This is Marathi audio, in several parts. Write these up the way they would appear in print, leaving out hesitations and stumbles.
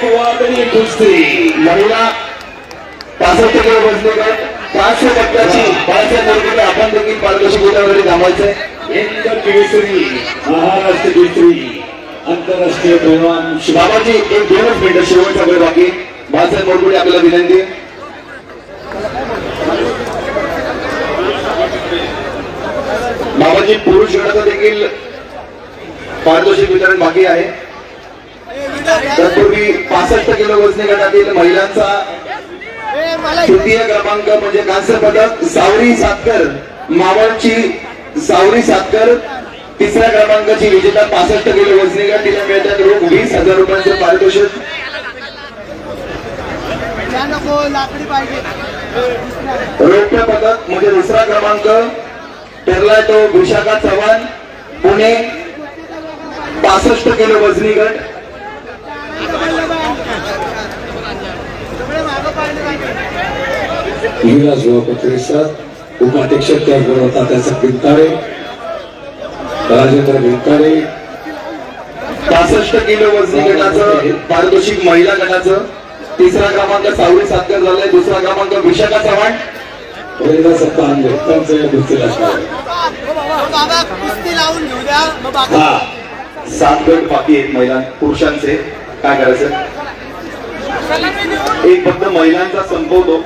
एक वादळी कुस्ती महिला 65 किलो वजनी गट 500 टक्क्याची बाळासाहेब मोरगुडे आपण देखील पारदर्शी गुणावरती थांबायचंय. हिंद केसरी महाराष्ट्र केसरी आंतरराष्ट्रीय पैलवान बाबाजी एक 2 मिनिटं शेवटचा वेळ बाकी. बाळासाहेब मोरगुडे आपल्याला विनंती. बाबाजी पुरुष गटाचं देखील पारितोषिक वितरण बाकी आहे. तत्पूर्वी 65 किलो वजनी गटातील महिलांचा तृतीय क्रमांक म्हणजे कांस्य पदक सावरी सातकर, मावळची सावरी सातकर तिसऱ्या क्रमांकाची विजेता 65 किलो वजनी गट. तिला मिळतात रोख 20,000 रुपयांचं पारितोषिक. रौप्य पदक म्हणजे दुसरा क्रमांक ठरलाय तो विशाखा चव्हाण पुणे 65 किलो वजनी गट. युवराज परिषद उपाध्यक्ष त्याचबरोबर होता त्याचा भिंताळे राजेंद्र भिंताळे. 65 किलो वजनी गटाचं पारितोषिक महिला गटाचं तिसरा क्रमांक सावरी सातकर झालाय. दुसरा क्रमांक विशाखा चव्हाण. पहिला सत्ता आणले त्यांचं या कुस्तीला 7 गट बाकी आहेत महिला पुरुषांचे. काय करायचं एक फक्त महिलांचा संपवतो.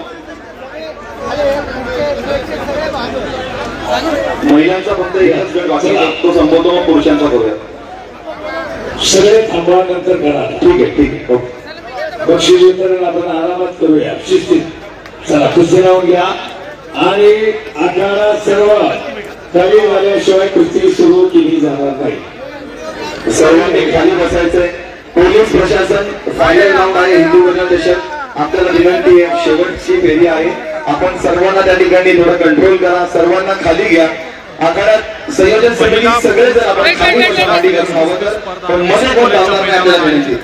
महिलांचा फक्त एकच गट बाकी तो संपवतो मग पुरुषांचा करूया. सगळे थांबवा नंतर करा. ठीक आहे ठीक आहे. बक्षीस वितरण आपण आरामात करूया शिस्तीत. चला कुस्ती लावून घ्या आणि आखाडा सर्व खाली झाल्याशिवाय कुस्ती सुरू केली जाणार नाही. सर्वांनी खाली बसायचंय. पोलीस प्रशासन फायनल राऊंड आहे हिंदू वर्ण देशात. आपल्याला विनंती आहे शेवटची फेरी आहे. आपण सर्वांना त्या ठिकाणी थोडं कंट्रोल करा. सर्वांना खाली घ्या. आखाड्यात संयोजन समिती सगळे जर आपण खाली बसून हवं तर पण मध्ये कोण लावणार नाही आपल्याला विनंती.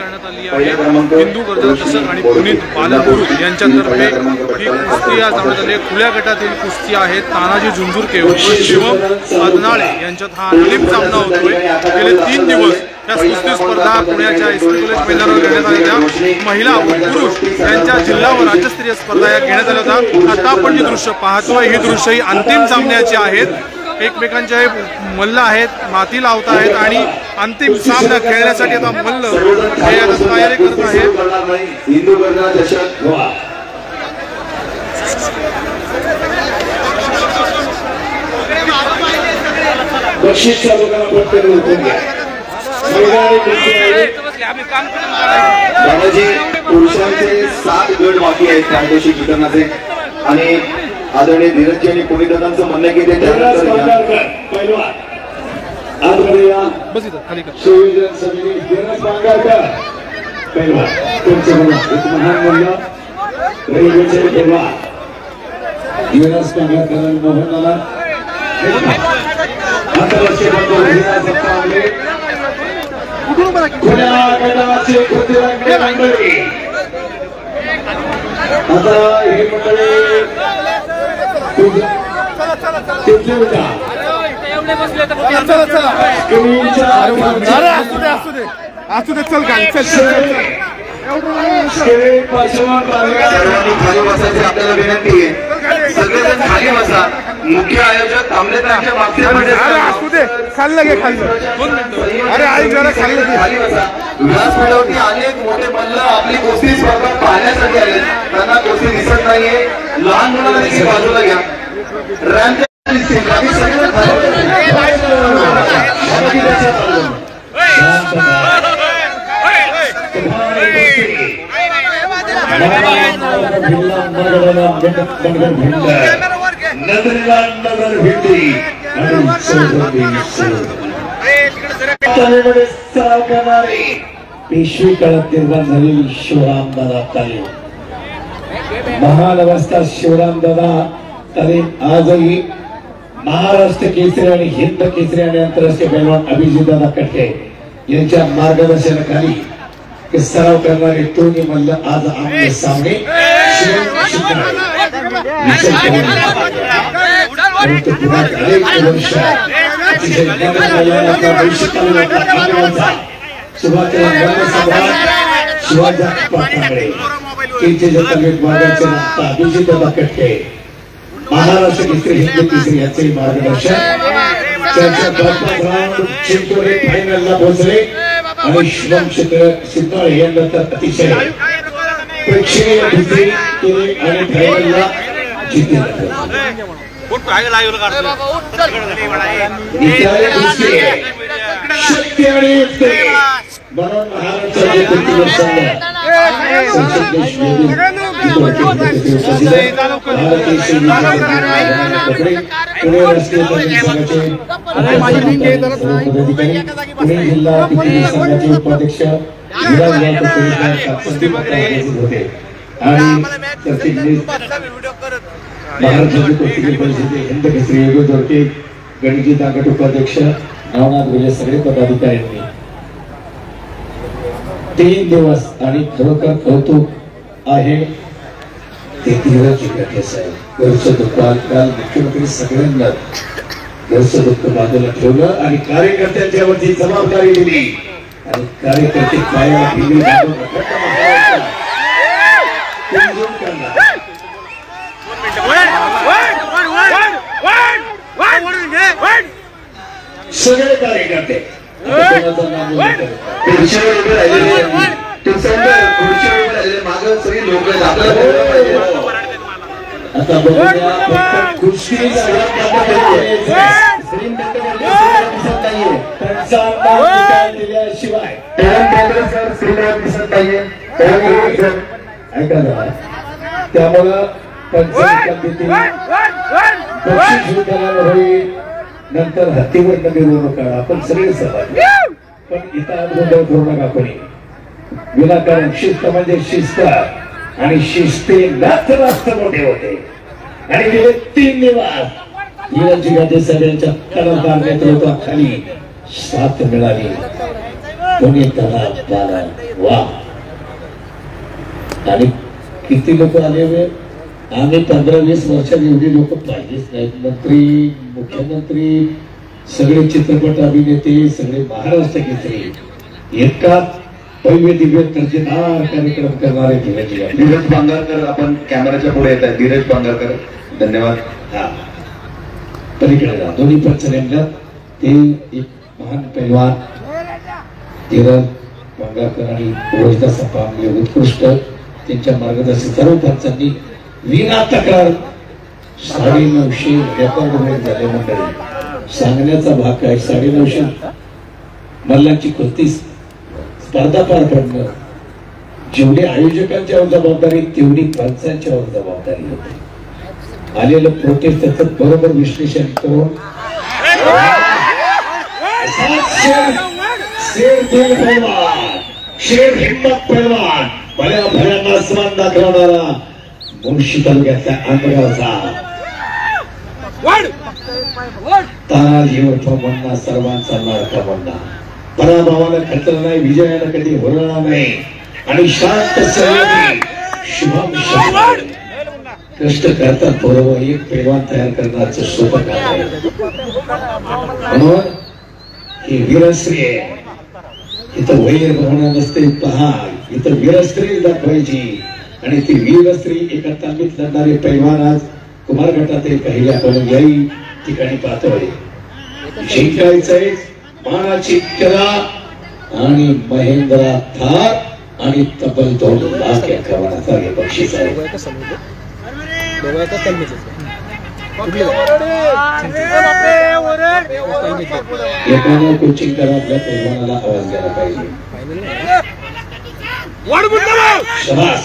पहिला क्रमांक हिंदू गर्जा दर्शक आणि पुनीत बालनपूर यांच्यातर्फे ही कुस्ती आज लावण्यात आली. खुल्या गटातील कुस्ती आहे. तानाजी झुंझुरके व शिवम अदनाळे यांच्यात हा अंतिम सामना होतोय. गेले 3 दिवस या कुस्ती स्पर्धा पुण्याच्या एसटी कॉलेज मैदानावर घेण्यात आलेल्या महिला व पुरुष यांच्या जिल्हा व राज्यस्तरीय स्पर्धा या घेण्यात आल्या होत्या. आता आपण जी दृश्य पाहतोय ही दृश्य ही अंतिम सामन्याची आहेत. एकमेकांचे मल्ल आहेत, माती लावत आहेत आणि अंतिम सामना खेळण्यासाठी आता मल्ल हे आता तयारी करत आहेत. हिंदू वर्ण देशात बक्षीस चालू करा पटकन उठून घ्या. बाबाजी पुरुषांचे 7 गट बाकी आहेत पारितोषिक वितरणाचे आणि आदरणीय धीरजजी आणि पुनीतदांचं म्हणणं की ते संयोजन समिती धीरज पांगारकर पैलवान तुमचं एक महान मूल्य रेल्वेचे पैलवान धीरज पांगारकर मोहनला आंतरराष्ट्रीय खुल्या गटाचे प्रतिरंगी मंडळी. आता ही मंडळी खाली बसायची आपल्याला विनंती आहे. सगळेजण खाली बसा. मुख्य आयोजक थांबले तर आमच्या मागच्या खाली बसा. व्यासपीठावरती अनेक मोठे मल्ल आपली कुस्ती स्पर्धा पाहण्यासाठी आले. त्यांना कुस्ती दिसत नाहीये. लहान मुलांना देखील बाजूला घ्या. पेशवी काळात निर्माण झालेली शिवरामदादा तालीम. महान अवस्था शिवरामदादा तालीम आजही महाराष्ट्र केसरी आणि हिंद केसरी आणि आंतरराष्ट्रीय पैलवान अभिजितदादा कटके यांच्या मार्गदर्शनाखाली सराव करणारे दोन्ही मल्ल आज आमने सामने शिवाजी पाटोळे केंद्रीय जनता विभागाचे नाता अभिजित कटके महाराष्ट्र केसरी हिंद केसरी याचे मार्गदर्शन त्याच्या चिंचोली फायनलला पोहोचले आणि शुभम सिद्धाळे यांना तर अतिशय प्रेक्षणीय विजयी केले आणि फायनलला जिंकले शक्ती आणि युक्ती म्हणून महाराष्ट्राचे प्रतिनिधी संघ संसद पुणे राष्ट्रीय संघाचे पुणे जिल्हा प्रतिनिधी संघाचे उपाध्यक्ष होते आणि महाराष्ट्राचे कुस्ती परिषदे हिंद केसरी योगी दोरके गणजी दांगट उपाध्यक्ष नवनाथ गुले सगळे पदाधिकाऱ्यांनी 3 दिवस आणि खरोखर कौतुक आहे ते धीरज जिंकटे साहेब घरचं दुःख काल मुख्यमंत्री सगळ्यांना घरचं दुःख बाजूला ठेवलं आणि कार्यकर्त्यांच्यावरती जबाबदारी दिली आणि कार्यकर्ते पायाला फिरली सगळे कार्यकर्ते आता बघूया कुस्ती दिल्याशिवाय त्यामुळं होईल नंतर हत्तीवर मिरवू नका आपण सगळे सहभागी पण इथं गोंधळ करू नका कोणी विनाकारण शिस्त म्हणजे शिस्त आणि शिस्तीलाच राष्ट्र मोठे होते आणि गेले 3 दिवस धीरज जिंकटे सगळ्यांच्या कलाकार नेतृत्वाखाली साथ मिळाली कोणी त्याला बाला वा आणि किती लोक आले हुए आम्ही 15-20 वर्षात एवढी लोक पाहिजेच नाहीत मंत्री मुख्यमंत्री सगळे चित्रपट अभिनेते सगळे महाराष्ट्र केसरी एका भव्य दिव्य दर्जेदार कार्यक्रम करणारे धीरज बांगरकर आपण कॅमेराच्या पुढे येत आहे धीरज बांगरकर धन्यवाद हा पलीकडे जा दोन्ही पंचनेमला ते एक महान पैलवान धीरज बांगरकर आणि रोहिता सपांगले उत्कृष्ट त्यांच्या मार्गदर्शन सर्व पंचांनी विना तक्रार 950 रेकॉर्ड झाले मंडळी सांगण्याचा भाग काय 950 मल्लांची कुस्ती स्पर्धा पार पडणं जेवढी आयोजकांच्यावर जबाबदारी तेवढी पंचांच्यावर जबाबदारी होती आलेलं प्रोटेस्ट त्याचं बरोबर विश्लेषण करून शेर हिम्मत पैलवान भल्या भल्यांना आसमान दाखवणारा मुळशी तालुक्यातल्या आंबगावचा तानाजीवर म्हणणा सर्वांचा लाडका म्हणणा पराभवाला खचला नाही विजयाला कधी होणार नाही आणि शांत संयमी शुभम कष्ट करतात बरोबर एक पैलवान तयार करण्याचं सोपं काम आहे म्हणून ही वीरश्री आहे इथं वैर भावना नसते पहा इथं वीरश्री दाखवायची आणि ती वीरश्री एका तालीत लढणारे पैलवान आज कुमार गटातील पहिल्या याही ठिकाणी पाहतोय जिंकायचंय मानाची कला आणि महेंद्रा थार आणि तब्बल 2 लाख या क्रमांकाचा हे बक्षीस आहे एकानं कोचिंग करा आपल्या पैलवानाला आवाज द्यायला पाहिजे शाबास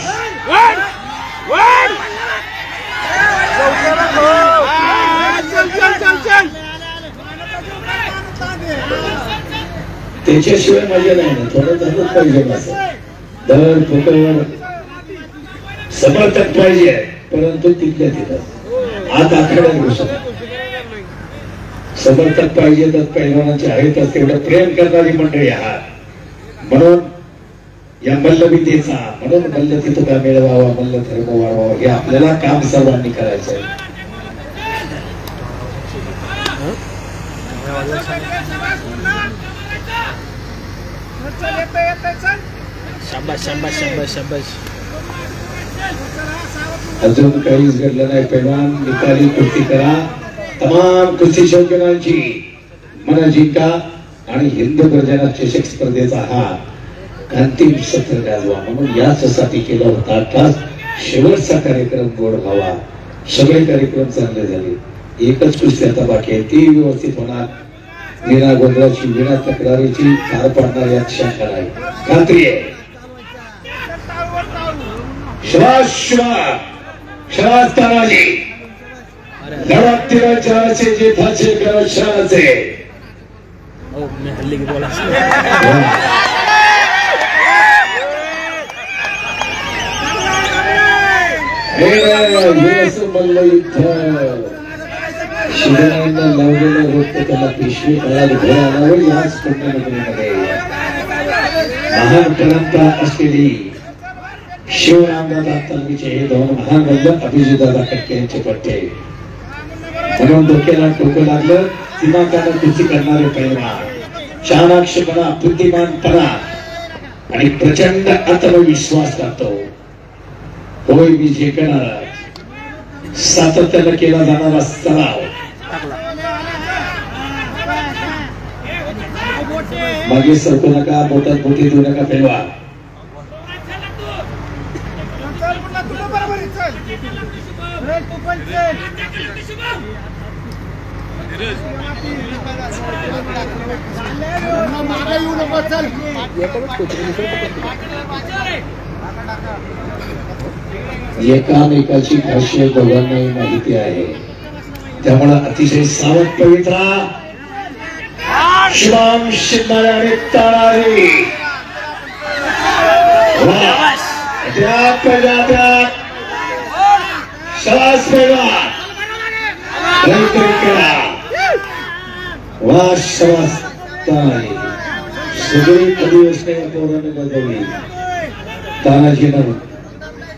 त्याच्याशिवाय मजा नाही ना थोडं झालंच पाहिजे दर फुकट समर्थक पाहिजे परंतु तिथल्या तिथं आत आखाड्यात घुसत समर्थक पाहिजे तर पैलवानाचे आहेतच तेवढं प्रेम करणारी मंडळी आहात म्हणून या मल्लविद्येचा म्हणून मल्ल तिथं मिळवावा मल्ल धर्म वाढवावा हे आपल्याला काम सर्वांनी करायचं आहे अजून काहीच घडलं नाही. पैलवान निकाली कुस्ती करा. तमाम कुस्ती शौकीनांची मन जिंका आणि हिंदू गर्जना चषक स्पर्धेचा हा अंतिम सत्र गाजवा म्हणून यासाठी केला होता. खास शेवटचा कार्यक्रम गोड व्हावा. सगळे कार्यक्रम चांगले झाले. एकच कुस्ती आता बाकी आहे, ती व्यवस्थित होणार. विना गोंधळाची विना तक्रारीची पार पाडणार यात शंका नाही, खात्री आहे. शाबास तानाजी. लढत तिरंजाचे जिथाचे करत शानाचे. शिवरायांना लावलेलं होतं त्याला पिशवी काळात घर आणावं याच पुण्यनगरीमध्ये महान परंपरा असलेली शिवरामदादा तालमीचे हे दोन महान बंध अभिजितदादा कटके यांचे पट्टे म्हणून डोक्याला टोकं लागलं. दिमागाला कुस्ती करणारे पैलवान, चाणाक्षपणा, बुद्धिमानपणा आणि प्रचंड आत्मविश्वास लागतो. होय मी जिंकणार. सातत्यानं केला जाणारा सराव. मागे सरकू नका, बोटात बोटी देऊ नका पैलवान. एकामेकाची खासियत दोघांनाही माहिती आहे, त्यामुळे अतिशय सावध पवित्रा. शिवाम शिंदे आणि तानाजी शाबास पैलवान. वा शाबास तानाजी. सगळी कधी पोराने बजावली. तानाजीनं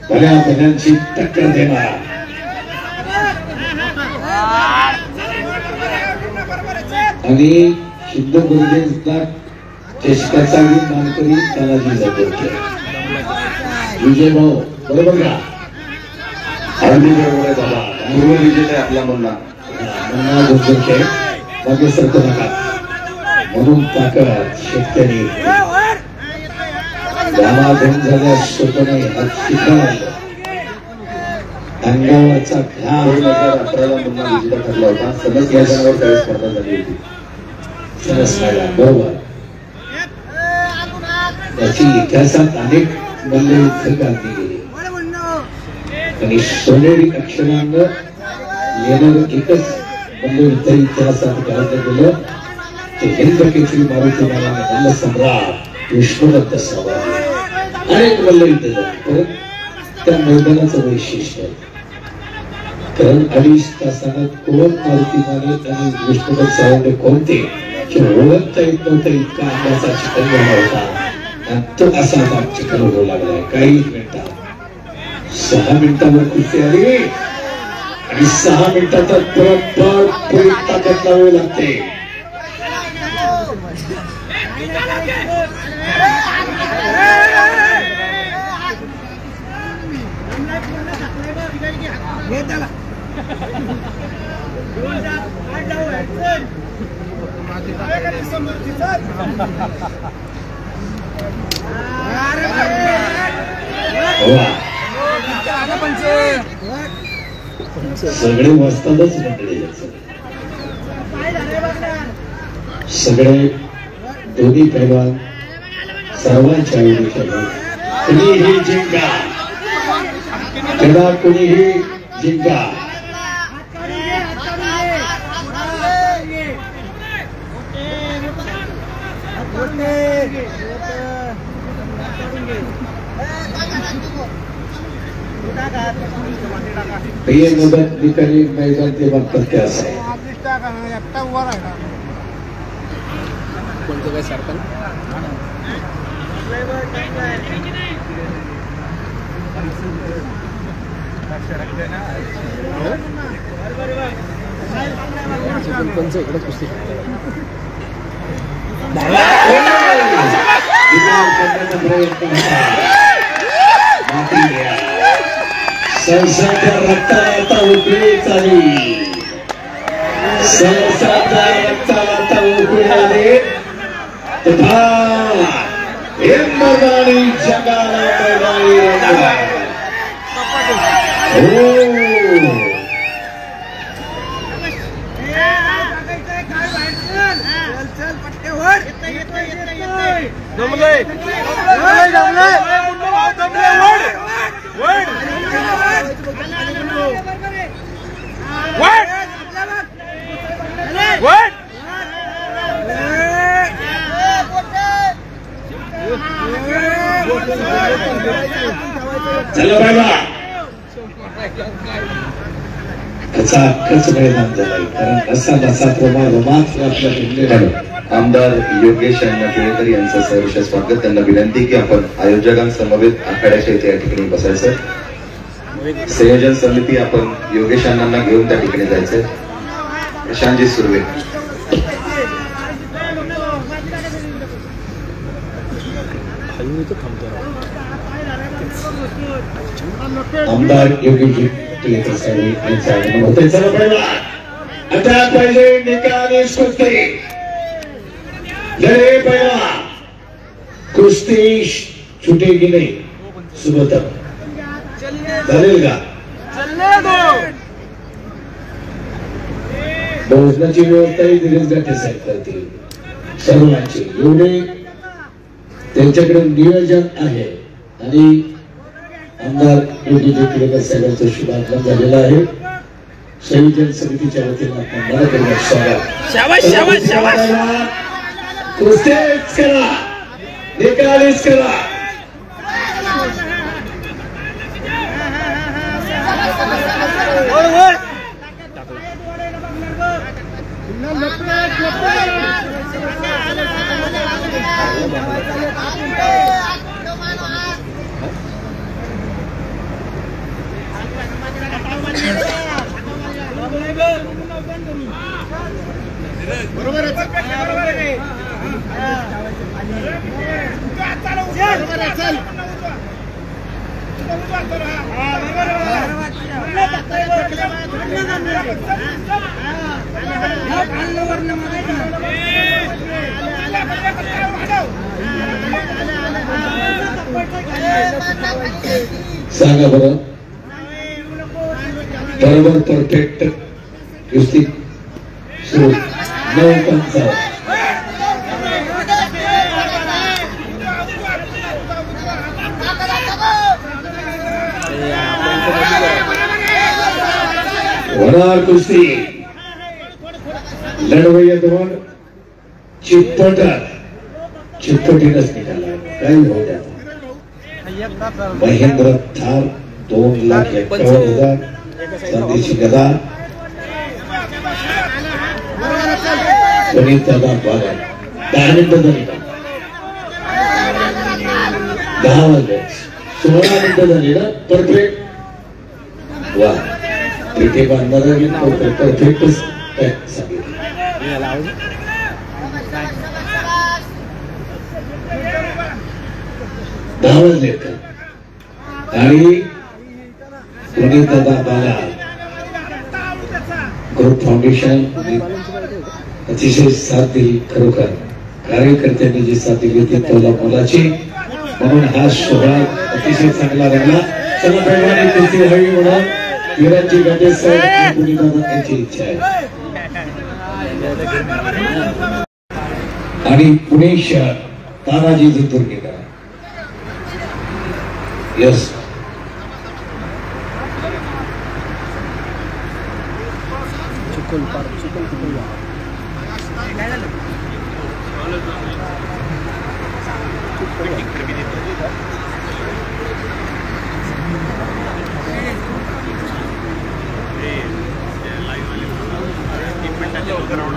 भल्या भल्यांची टक्कर देणार. आणि हिंदू गुरुजींचा चषकाचा मानकरी तानाजी जाधव. विजय भाऊ बरोबर का? अगदी बरोबर आहे बाबा. पूर्व विजेता आहे आपला मुन्ना. मुन्ना गुरुजींचे मागे सरकू नका म्हणून ताकद शेतकरी घामाघूम झाल्या स्वतःने हात शिकवलं. अंगावरचा घाम 2018 मुन्ना विजेता ठरला होता. सलग या जणांवर काही स्पर्धा झाली होती. बरोबर. त्याची इतिहासात अनेक मल्लयुद्ध गाजली गेली आणि सोनेरी अक्षरांना येणारं एकच मल्लयुद्ध इतिहासात गाजलं गेलं ते हिंद केसरी मारुती नावाने मल्ल सम्राट विष्णुदत्त सवाई. अनेक मल्लयुद्ध झाली, परत त्या मैदानाचं वैशिष्ट्य कारण 2.5 तासात कोण मारुती माने आणि विष्णुदत्त सवाई कोणते ओळखता येत नव्हतं. इतका अंगाचा चिकन झाला होता आणि तो असा आता चिकन होऊ लागलाय. काही मिनिटात 6 मिनिटावर कुस्ती आली आणि 6 मिनिटात बरोबर ताकद लावावी लागते. सगळे वस्तादच मंडळी, सगळे दोन्ही पैलवान सर्वांच्या आवडीचे. कुणीही जिंका तेव्हा कुणीही जिंका. हे मुदत निकाली मैदान ते बघतात ते असं आहे. कोणतं काय सरपंच इकडे कुस्ती करण्याचा प्रयत्न होता. संसाच्या रक्ताला आता उकळी चाली. संसाच्या रक्ताला आता उकळी आली. मर्दानी जगाला मैदानी रंग. चला बाबा खचाखच मैदान झालंय. कारण असा नसा रोमांच आपल्या जिल्ह्यात. आमदार योगेश अण्णा केळकर यांचं सहर्ष स्वागत. त्यांना विनंती की आपण आयोजकांसमवेत आखाड्याच्या इथे या ठिकाणी बसायचं. संयोजन समिती आपण योगेश अण्णांना घेऊन त्या ठिकाणी जायचंय. प्रशांतजी सुर्वे. आमदार योगेश केळकर साहेब यांचं आगमन होतंय. चला पहिला आता पहिले निकाली कुस्ती. लढे पहिला कुस्ती छुटेगी नाही. सुबोध चालेल का? भोजनाची व्यवस्थाही दिलीच गाठे साहेब करतील सर्वांची. एवढे त्यांच्याकडे नियोजन आहे. आणि आमदार योगेश केळकर साहेबांचं शुभागमन झालेलं आहे. संयोजन समितीच्या वतीनं आपण मनपूर्वक स्वागत. कुस्तीच करा, निकालीच करा. सांगा बरं, बरोबर परफेक्ट कुस्ती सुरू 9 होणार कुस्ती. लढवय्या दोन चितपटीनच निघाला. काही होऊ द्या. महेंद्र थार 2,51,000. संदेशी गदा पुनीत दादा बागा 10 मिनिटं झाली. 10 वाजले 16 मिनिटं झाली ना. परफेक्ट. वा इथे बांधणारा परफेक्टच सांगितलं. 10 वाजले का? आणि पुनीत दादा बागा ग्रुप फाउंडेशन अतिशय साथ दिली. खरोखर कार्यकर्त्यांनी जी साथ दिली ती तोला मोलाची. म्हणून हा सोहळा अतिशय चांगला लागला. चला पैलवानी कुस्ती व्हावी म्हणून वीरांची गाठी साहेब पुनीत दादा यांची इच्छा आहे. आणि पुणे शहर तानाजी जिंतुर्गेकर. यस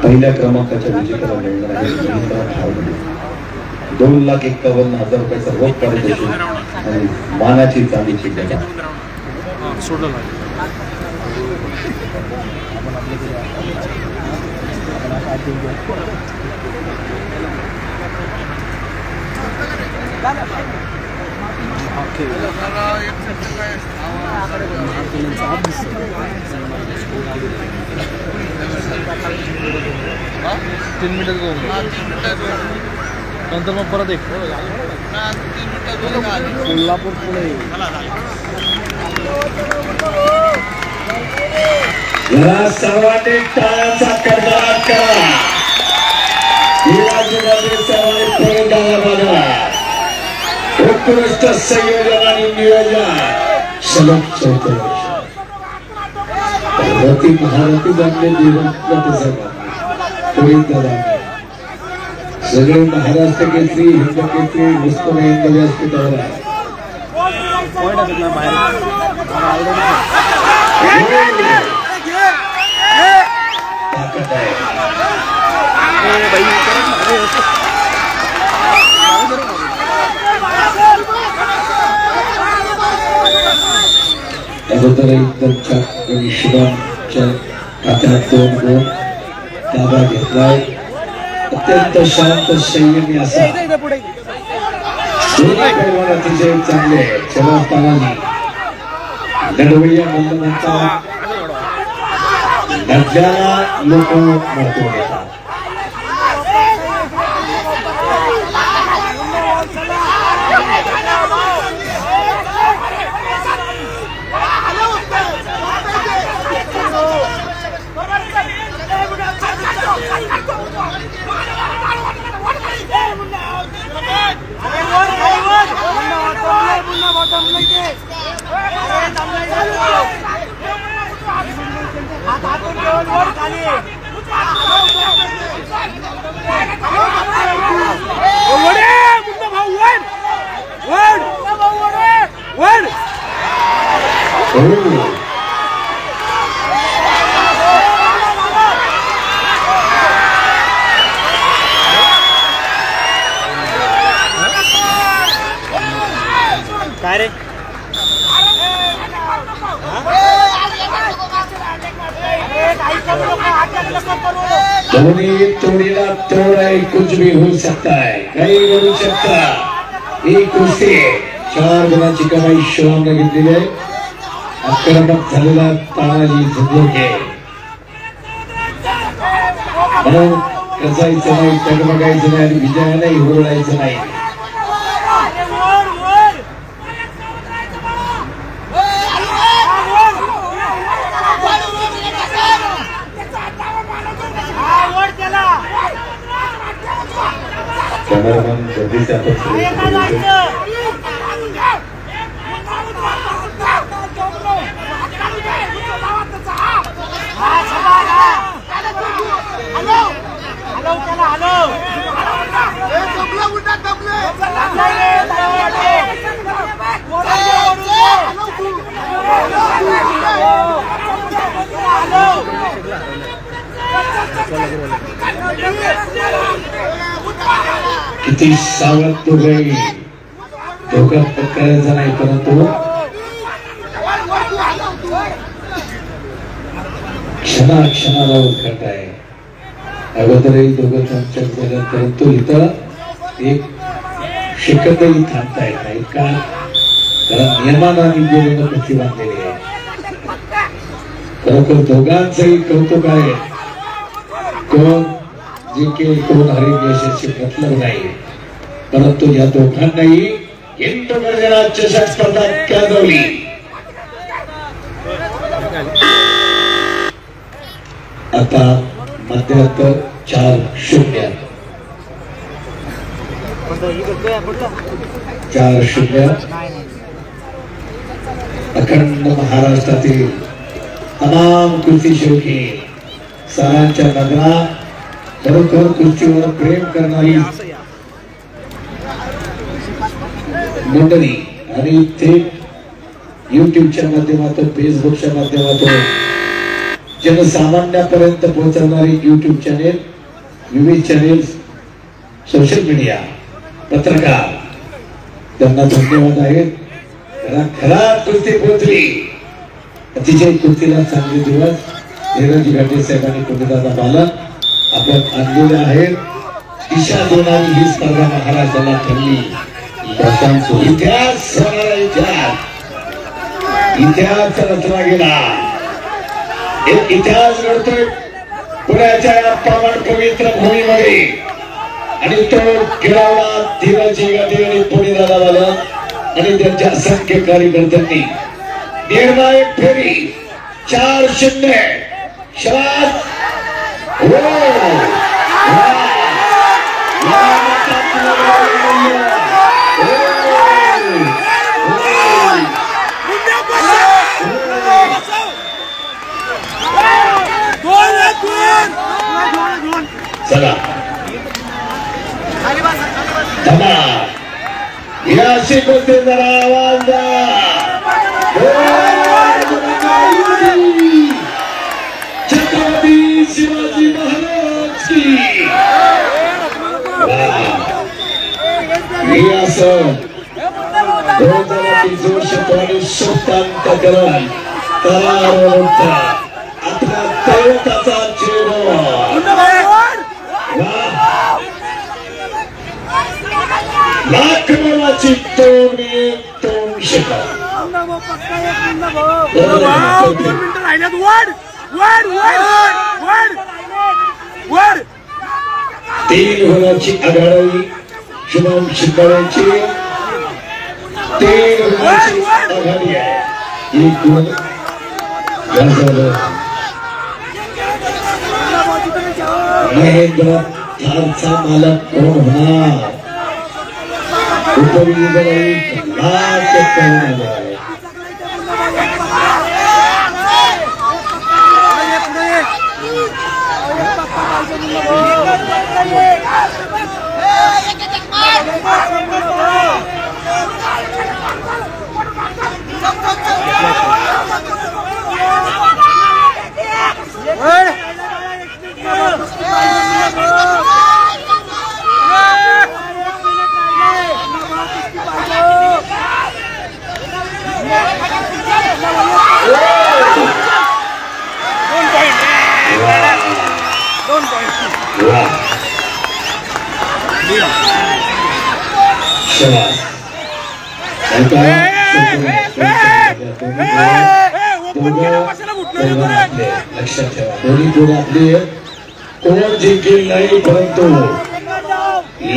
पहिल्या क्रमांकाच्या विजेत्याला मिळणार आहे 2,51,000 रुपयाचा रोख पारितोषिक आणि मानाची चांदीची गदा. आपण तीन मिनिट नंतर मग परत एक कोल्हापूर पुणे सर्वांनी टाळ्यांचा कडकडाट करा. उत्कृष्ट संयोजन आणि नियोजन सलग 14 वर्ष रती महारथी बनले सगळे महाराष्ट्र केसरी हिंद केसरी मुस्लिम हिंद व्यासपीठावर आहे. ताकद आहे. अगोदर एकदम शिवांच्या हातात 2 गोल ताबा घेतलाय. अत्यंत शांत संयमी असा दोन्ही पैलवान अतिशय चांगले चला तानाजी लढवय्या मल्लमांचा लढल्याला लोक महत्व देतात. काय रे दोन्ही तोडीला तोड आहे. कुछ भी हो सकता है, काही घडू शकता. ही कुस्ती 4 गुणांची कमाई शिवांना घेतलेली आहे. आक्रमक झालेला तानाजी झुंझुरके म्हणून कसायचं नाही, टगमगायचं नाही आणि विजयालाही हुरळायचं नाही. कॅमेरामॅन गर्दीचा किती सावध तो गई धोका पत्करायचा नाही, परंतु क्षणाक्षणाला उत्कट आहे. अगोदरही दोघं चमचम झालं, परंतु इथं एक शिकतही थांबता येत नाही का, कारण नियमानं आणि बोलून कुस्ती बांधलेली आहे. खरोखर दोघांचंही कौतुक आहे. कोण जिंकेल कोण हरेल यशस्वी मतलब नाही, परंतु या दोघांनाही हिंद गर्जना चषक स्पर्धा गाजवली. आता मध्यातर 4-0 अखंड महाराष्ट्रातील तमाम कुस्ती शौकीन सरांच्या नगरात खरोखर कुस्तीवर प्रेम करणारी मंडळी आणि थेट युट्यूबच्या माध्यमातून फेसबुकच्या माध्यमातून जनसामान्यापर्यंत पोहोचवणारी युट्यूब चॅनेल, विविध चॅनेल, सोशल मीडिया, पत्रकार त्यांना धन्यवाद आहेत. घरात कुस्ती पोहोचली. अतिशय कुस्तीला चांगले दिवस धीरज घाटे साहेबांनी कुंडदादा बालन आपण आणलेले आहेत. दिशा देणारी ही स्पर्धा महाराष्ट्राला ठरली. प्रशांत सोनी. इतिहास होणारा इतिहास रचला गेला. एक इतिहास घडतोय पुण्याच्या या पावन पवित्र भूमीमध्ये आणि तो गिरावला धीराजी गांधी आणि पुणे दादा वाला आणि त्यांच्या असंख्य कार्यकर्त्यांनी निर्णायक फेरी 4-0 शाबास. चला या शिकवते जरा आवाज द्या. छत्रपती शिवाजी महाराज की. मी असं 2023 स्वतंत्रकरण करार आपल्या दैवताचा लाख मोलाची तोंड शिका. 3 गुणाची आघाडी शुभम शिकाऱ्यांची. 3 गुणाची आघाडी आहे. 1 गुण महेंद्र थारचा मालक कोण होणार. उपविजेता लक्षात ठेवा. दोन्ही पोरं आपली कोण जिंकेल नाही परंतु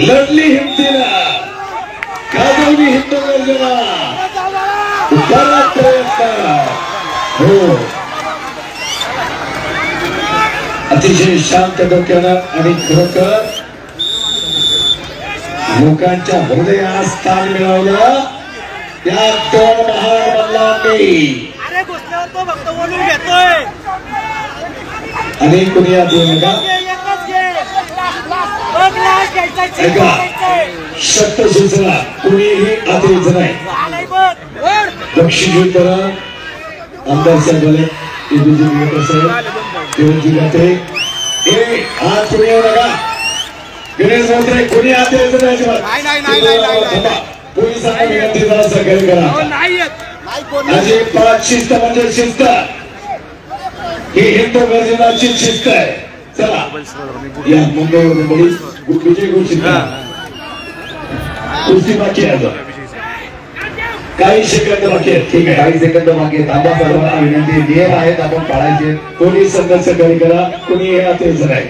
लढली हिमतीला गाजवली हिंदू गर्जना प्रयत्न. हो अतिशय शांत डोक्यानं आणि खरोखर लोकांच्या हृदयात स्थान मिळवलं त्या 2 महान मल्लांनी. आणि कुणी आत येऊ नका. सत्य सूचना कुणीही आत यायचं नाही. बक्षीस करा. आमदार साहेब आले. देवजी गाते आत कुणी येऊ नका. गणेश मंत्री कोणी आत यायचं नाही. पोलिसांना विनंती जरा सहकार्य करा. अजिबात शिस्त म्हणजे शिस्त. ही हिंदू गर्जनाची शिस्त आहे. चला या मुंबईवरून विजय घोषित करा. कुस्ती बाकी आहे. काही सेकंद बाकी आहेत. ठीक आहे काही सेकंद बाकी आहेत. आम्हा सर्वांना विनंती नियम आहेत आपण पाळायचे. कोणी संघर्ष सहकार्य करा. कोणी हे आत यायचं नाही.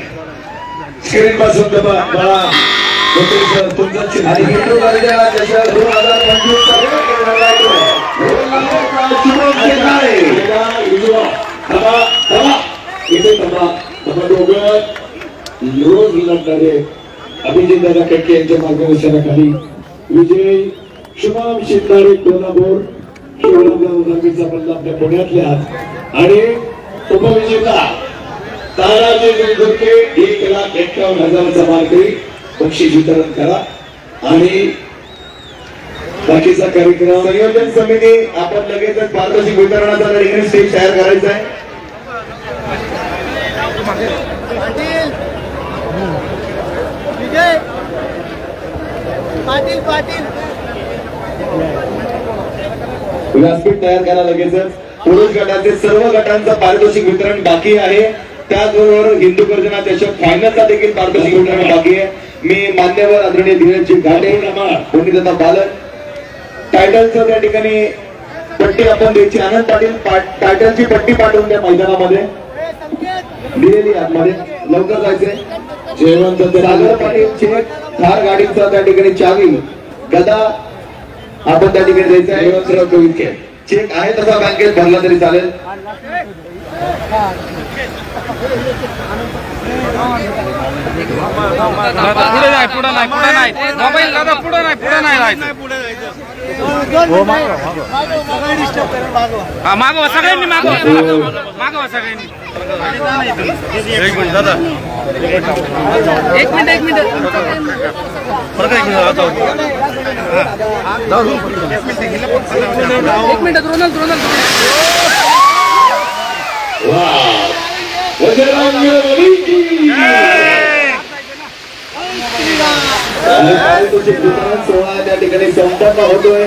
स्क्रीन पासून मला तुमचं आणि हिंदू गर्जना जसं 2025 रोज लढणारे अभिजितदादा कटके यांच्या मार्गदर्शनाखाली विजय शुभम शिंदारे कोल्हापूर शिवरामचा बदला आपल्या पुण्यातल्या आणि उपविजेता तानाजी जुंजुरके 1,51,000चा मार्करी बक्षीस वितरण करा. आणि बाकीचा कार्यक्रम संयोजन समिती आपण लगेचच पारितोषिक वितरणाचा ठिकाणी स्टेज तयार करायचा आहे. व्यासपीठ तयार करा लगेचच. पुरुष गटाचे सर्व गटांचं पारितोषिक वितरण बाकी आहे. त्याचबरोबर हिंदू गर्जना चषक फायनलचा देखील पारितोषिक वितरण बाकी आहे. मी मान्यवर आदरणीय धीरजजी घाटे, पुण्यदाता बालन टायटलचं त्या ठिकाणी पट्टी आपण द्यायची. आनंद पाटील टायटलची पट्टी पाठवून द्या मैदानामध्ये दिलेली आतमध्ये. लवकर जायचंय. जयवंत सागर पाटील चेक थार गाडीचा त्या ठिकाणी चावी गदा आपण त्या ठिकाणी द्यायचं आहे. जयवंतराव कोविदके चेक आहे तसा बँकेत भरला तरी चालेल. पुढे नाही मोबाईल दादा पुढे नाही मागवा सगळ्यांनी मागवा सगळ्यांनी. एक मिनिट दादा एक मिनिट रोनल सोहळा त्या ठिकाणी संपन्न होतोय.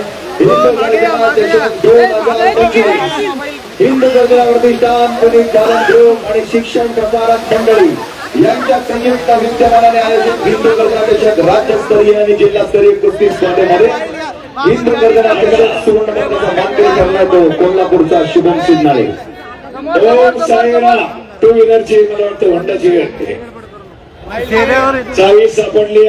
हिंदू गंगा प्रतिष्ठान पुणे ग्रुप आणि शिक्षण प्रसारक मंडळी यांच्या संयुक्त विद्यमानाने आयोजित हिंदू गंगा चषक राज्यस्तरीय आणि जिल्हास्तरीय कुस्ती स्पर्धेमध्ये हिंदू गंगा चषक सुवर्ण पदकाचा मानकरी ठरला तो कोल्हापूरचा शुभम सिन्नाळे. ओम साईराम. टू व्हीलरची मला वाटतं होंडाची गाडी चावी सापडली.